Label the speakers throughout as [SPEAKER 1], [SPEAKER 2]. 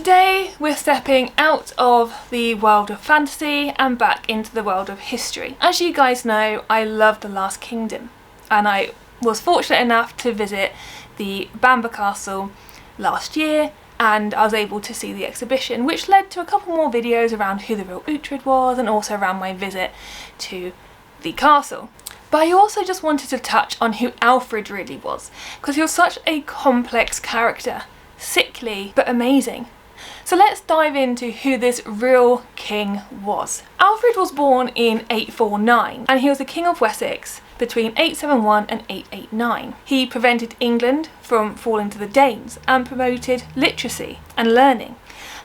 [SPEAKER 1] Today we're stepping out of the world of fantasy and back into the world of history. As you guys know, I love The Last Kingdom, and I was fortunate enough to visit the Bamber Castle last year, and I was able to see the exhibition, which led to a couple more videos around who the real Uhtred was and also around my visit to the castle. But I also just wanted to touch on who Alfred really was, because he was such a complex character, sickly but amazing. So let's dive into who this real king was. Alfred was born in 849 and he was the King of Wessex between 871 and 889. He prevented England from falling to the Danes and promoted literacy and learning.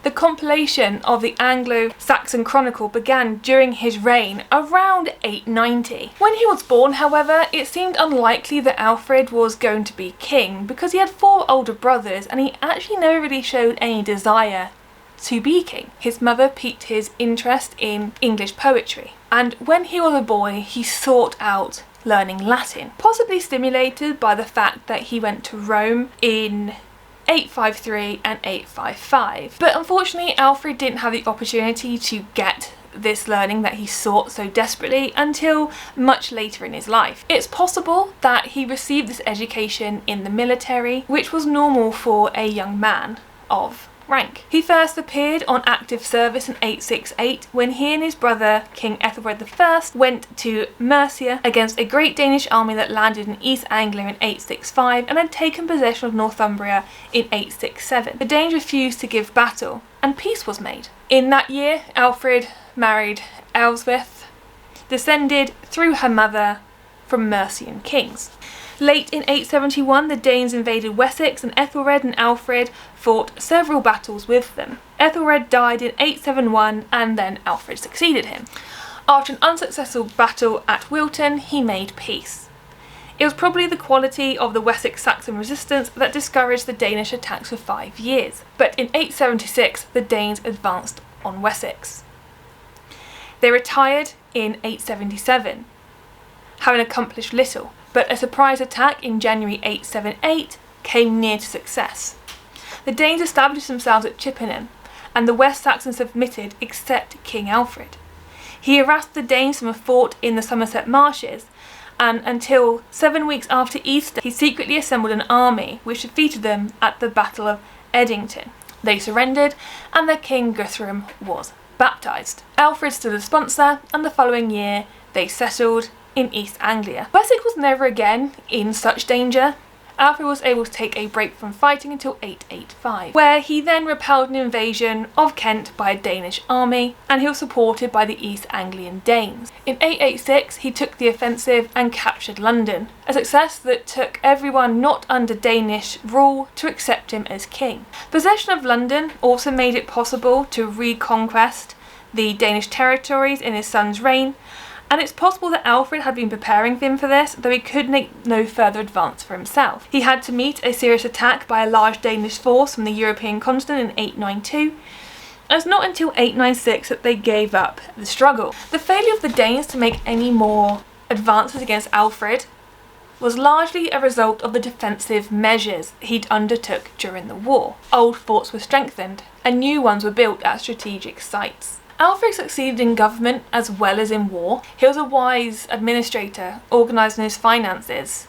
[SPEAKER 1] The compilation of the Anglo-Saxon Chronicle began during his reign around 890. When he was born, however, it seemed unlikely that Alfred was going to be king because he had 4 older brothers and he actually never really showed any desire to be king. His mother piqued his interest in English poetry, and when he was a boy he sought out learning Latin, possibly stimulated by the fact that he went to Rome in 853 and 855. But unfortunately Alfred didn't have the opportunity to get this learning that he sought so desperately until much later in his life. It's possible that he received this education in the military, which was normal for a young man of rank. He first appeared on active service in 868 when he and his brother King Alfred I went to Mercia against a great Danish army that landed in East Anglia in 865 and had taken possession of Northumbria in 867. The Danes refused to give battle and peace was made. In that year Alfred married Elsbeth, descended through her mother from Mercian kings. Late in 871 the Danes invaded Wessex and Ethelred and Alfred fought several battles with them. Ethelred died in 871 and then Alfred succeeded him. After an unsuccessful battle at Wilton he made peace. It was probably the quality of the Wessex-Saxon resistance that discouraged the Danish attacks for 5 years, but in 876 the Danes advanced on Wessex. They retired in 877, having accomplished little. But a surprise attack in January 878 came near to success. The Danes established themselves at Chippenham, and the West Saxons submitted except King Alfred. He harassed the Danes from a fort in the Somerset marshes, and until 7 weeks after Easter he secretly assembled an army which defeated them at the Battle of Edington. They surrendered and their king Guthrum was baptised. Alfred stood as sponsor, and the following year they settled in East Anglia. Wessex was never again in such danger. Alfred was able to take a break from fighting until 885, where he then repelled an invasion of Kent by a Danish army, and he was supported by the East Anglian Danes. In 886 he took the offensive and captured London, a success that took everyone not under Danish rule to accept him as king. Possession of London also made it possible to reconquest the Danish territories in his son's reign, and it's possible that Alfred had been preparing him for this, though he could make no further advance for himself. He had to meet a serious attack by a large Danish force from the European continent in 892. It was not until 896 that they gave up the struggle. The failure of the Danes to make any more advances against Alfred was largely a result of the defensive measures he'd undertook during the war. Old forts were strengthened and new ones were built at strategic sites. Alfred succeeded in government as well as in war. He was a wise administrator, organising his finances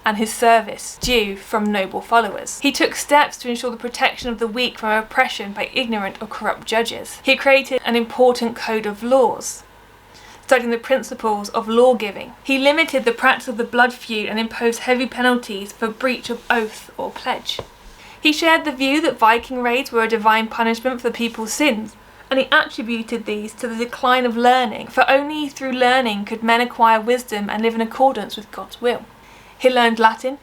[SPEAKER 1] and his service due from noble followers. He took steps to ensure the protection of the weak from oppression by ignorant or corrupt judges. He created an important code of laws, studying the principles of law-giving. He limited the practice of the blood feud and imposed heavy penalties for breach of oath or pledge. He shared the view that Viking raids were a divine punishment for the people's sins, and he attributed these to the decline of learning, for only through learning could men acquire wisdom and live in accordance with God's will. He learned Latin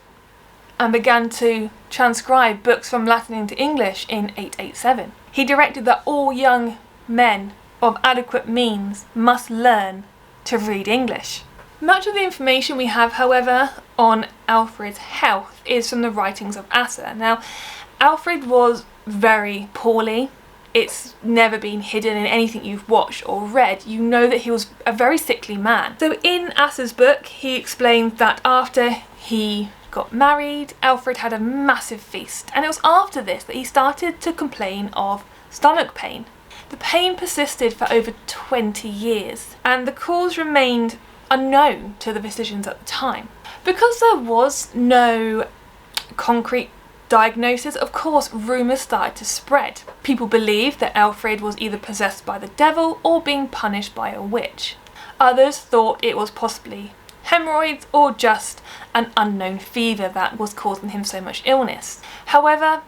[SPEAKER 1] and began to transcribe books from Latin into English in 887. He directed that all young men of adequate means must learn to read English. Much of the information we have, however, on Alfred's health is from the writings of Asser. Now, Alfred was very poorly. It's never been hidden in anything you've watched or read. You know that he was a very sickly man. So in Asser's book, he explains that after he got married, Alfred had a massive feast, and it was after this that he started to complain of stomach pain. The pain persisted for over 20 years, and the cause remained unknown to the physicians at the time. Because there was no concrete diagnosis, of course, rumours started to spread. People believed that Alfred was either possessed by the devil or being punished by a witch. Others thought it was possibly hemorrhoids or just an unknown fever that was causing him so much illness. However,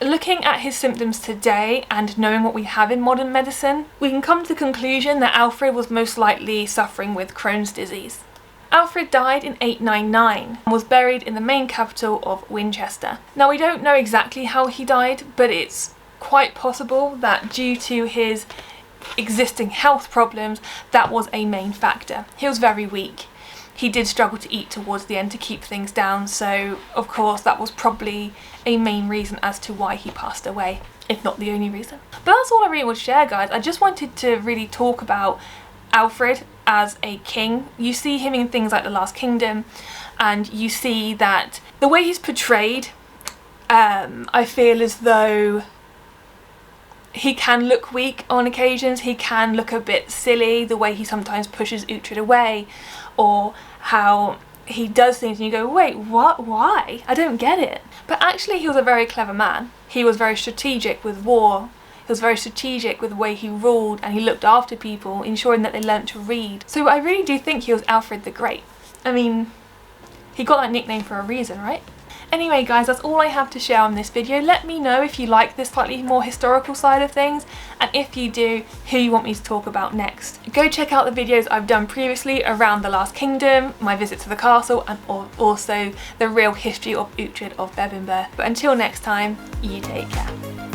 [SPEAKER 1] looking at his symptoms today and knowing what we have in modern medicine, we can come to the conclusion that Alfred was most likely suffering with Crohn's disease. Alfred died in 899 and was buried in the main capital of Winchester. Now, we don't know exactly how he died, but it's quite possible that due to his existing health problems, that was a main factor. He was very weak. He did struggle to eat towards the end to keep things down, so of course that was probably a main reason as to why he passed away, if not the only reason. But that's all I really want to share, guys. I just wanted to really talk about Alfred as a king. You see him in things like The Last Kingdom, and you see that the way he's portrayed, I feel as though he can look weak on occasions, he can look a bit silly, the way he sometimes pushes Uhtred away, or how he does things and you go, wait, what, why? I don't get it. But actually he was a very clever man. He was very strategic with war. He was very strategic with the way he ruled, and he looked after people, ensuring that they learnt to read. So I really do think he was Alfred the Great. I mean, he got that nickname for a reason, right? Anyway guys, that's all I have to share on this video. Let me know if you like this slightly more historical side of things, and if you do, who you want me to talk about next. Go check out the videos I've done previously around the Last Kingdom, my visit to the castle, and also the real history of Uhtred of Bebbanburg. But until next time, you take care.